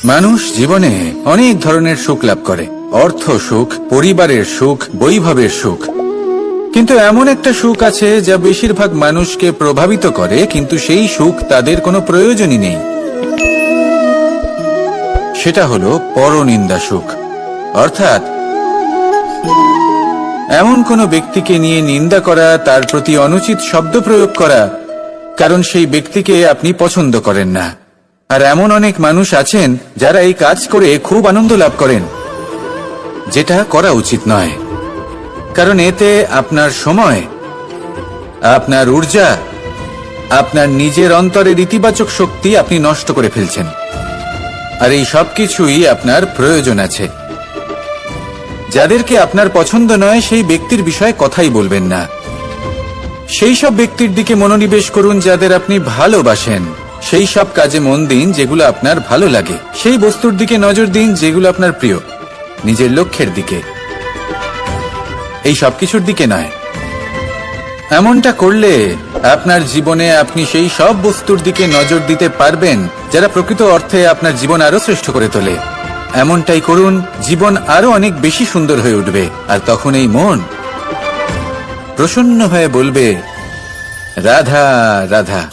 মানুষ জীবনে অনেক ধরনের সুখ লাভ করে, অর্থ সুখ, পরিবারের সুখ, বৈভবের সুখ। কিন্তু এমন একটা সুখ আছে যা বেশিরভাগ মানুষকে প্রভাবিত করে, কিন্তু সেই সুখ তাদের কোনো প্রয়োজনই নেই। সেটা হলো পরনিন্দা সুখ। অর্থাৎ এমন কোনো ব্যক্তিকে নিয়ে নিন্দা করা, তার প্রতি অনুচিত শব্দ প্রয়োগ করা, কারণ সেই ব্যক্তিকে আপনি পছন্দ করেন না। আর এমন অনেক মানুষ আছেন যারা এই কাজ করে খুব আনন্দ লাভ করেন, যেটা করা উচিত নয়। কারণ এতে আপনার সময়, আপনার ঊর্জা, আপনার নিজের অন্তরের ইতিবাচক শক্তি আপনি নষ্ট করে ফেলছেন। আর এই সব কিছুই আপনার প্রয়োজন আছে। যাদেরকে আপনার পছন্দ নয় সেই ব্যক্তির বিষয়ে কথাই বলবেন না। সেই সব ব্যক্তির দিকে মনোনিবেশ করুন যাদের আপনি ভালোবাসেন। সেই সব কাজে মন দিন যেগুলো আপনার ভালো লাগে। সেই বস্তুর দিকে নজর দিন যেগুলো আপনার প্রিয়, নিজের লক্ষ্যের দিকে, এই সব কিছুর দিকে নয়। এমনটা করলে আপনার জীবনে আপনি সেই সব বস্তুর দিকে নজর দিতে পারবেন যারা প্রকৃত অর্থে আপনার জীবন আরো শ্রেষ্ঠ করে তোলে। এমনটাই করুন, জীবন আরো অনেক বেশি সুন্দর হয়ে উঠবে। আর তখন এই মন প্রসন্ন হয়ে বলবে, রাধা রাধা।